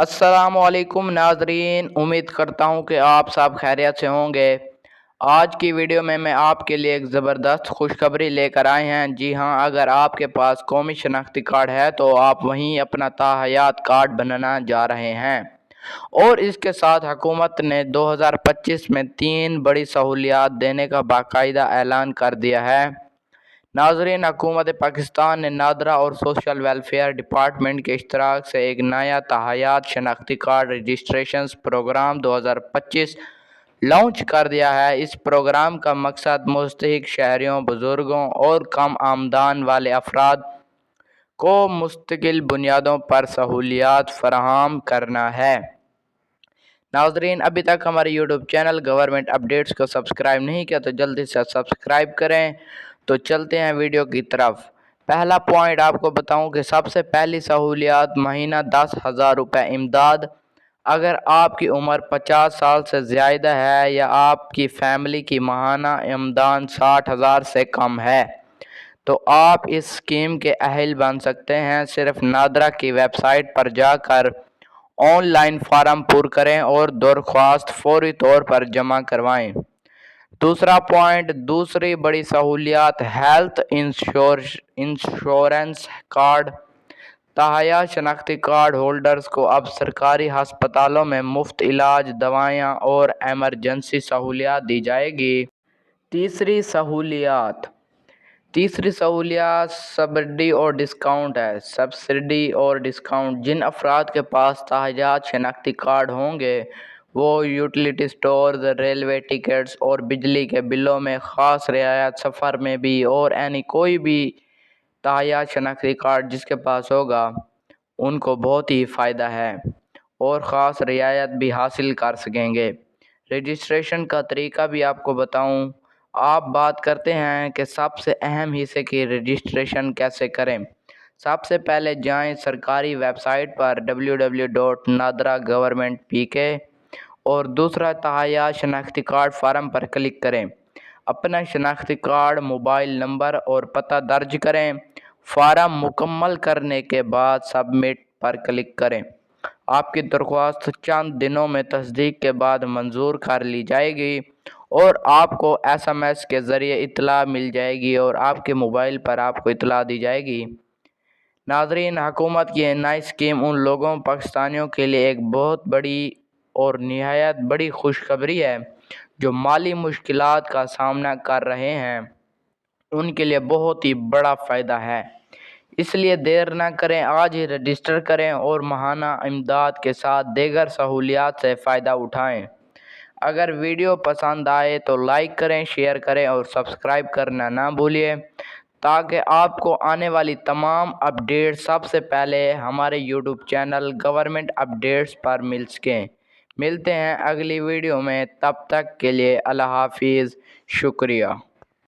अस्सलाम वालेकुम नाजरीन, उम्मीद करता हूँ कि आप सब खैरियत से होंगे। आज की वीडियो में मैं आपके लिए एक ज़बरदस्त खुशखबरी लेकर आए हैं। जी हाँ, अगर आपके पास कौमी शनाख्ती कार्ड है तो आप वहीं अपना ताहयात कार्ड बनाना जा रहे हैं। और इसके साथ हुकूमत ने 2025 में 3 बड़ी सहूलियात देने का बाकायदा ऐलान कर दिया है। नाज़रीन, हुकूमत पाकिस्तान ने नादरा और सोशल वेलफेयर डिपार्टमेंट के इश्तराक से एक नया ताहयात शनाख्ती कार्ड रजिस्ट्रेशन प्रोग्राम 2025 लॉन्च कर दिया है। इस प्रोग्राम का मकसद मुस्तहिक शहरियों, बुज़ुर्गों और कम आमदन वाले अफराद को मुस्तकिल बुनियादों पर सहूलियात फराहम करना है। नाज़रीन, अभी तक हमारे यूट्यूब चैनल गवर्नमेंट अपडेट्स को सब्सक्राइब नहीं किया तो जल्दी से सब्सक्राइब करें। तो चलते हैं वीडियो की तरफ। पहला पॉइंट आपको बताऊं कि सबसे पहली सहूलियात महीना 10,000 रुपये इमदाद। अगर आपकी उम्र 50 साल से ज़्यादा है या आपकी फैमिली की माहाना आमदन 60,000 से कम है तो आप इस स्कीम के अहल बन सकते हैं। सिर्फ नादरा की वेबसाइट पर जाकर ऑनलाइन फॉर्म पुर करें और दरख्वास्त फौरी तौर पर जमा करवाएं। दूसरा पॉइंट, दूसरी बड़ी सहूलियात हेल्थ इंश्योरेंस कार्ड। ताहया शनाख्ती कार्ड होल्डर्स को अब सरकारी हस्पतालों में मुफ्त इलाज, दवाएं और एमरजेंसी सहूलियात दी जाएगी। तीसरी सहूलियत सब्सिडी और डिस्काउंट है। सब्सिडी और डिस्काउंट, जिन अफराद के पास ताहयात शनाख्ती कार्ड होंगे वो यूटिलिटी स्टोर्स, रेलवे टिकट्स और बिजली के बिलों में ख़ास रियायत, सफ़र में भी और यानी कोई भी ताहयात शनाख्ती कार्ड जिसके पास होगा उनको बहुत ही फ़ायदा है और ख़ास रियायत भी हासिल कर सकेंगे। रजिस्ट्रेशन का तरीका भी आपको बताऊं। आप बात करते हैं कि सबसे अहम हिस्से की रजिस्ट्रेशन कैसे करें। सबसे पहले जाएं सरकारी वेबसाइट पर www.nadra-government.pk और दूसरा ताहयात शनाख्ती कार्ड फार्म पर क्लिक करें। अपना शनाख्ती कार्ड, मोबाइल नंबर और पता दर्ज करें। फार्म मुकम्मल करने के बाद सबमिट पर क्लिक करें। आपकी दरख्वास्त चंद दिनों में तस्दीक के बाद मंजूर कर ली जाएगी और आपको SMS के ज़रिए इत्तला मिल जाएगी और आपके मोबाइल पर आपको इत्तला दी जाएगी। नाज़रीन, हुकूमत की नई स्कीम उन लोगों पाकिस्तानियों के लिए एक बहुत बड़ी और निहायत बड़ी खुशखबरी है जो माली मुश्किलात का सामना कर रहे हैं। उनके लिए बहुत ही बड़ा फ़ायदा है, इसलिए देर ना करें, आज ही रजिस्टर करें और माहाना इमदाद के साथ दीगर सहूलियात से फ़ायदा उठाएं। अगर वीडियो पसंद आए तो लाइक करें, शेयर करें और सब्सक्राइब करना ना भूलिए ताकि आपको आने वाली तमाम अपडेट सबसे पहले हमारे यूट्यूब चैनल गवर्नमेंट अपडेट्स पर मिल सकें। मिलते हैं अगली वीडियो में, तब तक के लिए अल्लाह हाफिज़, शुक्रिया।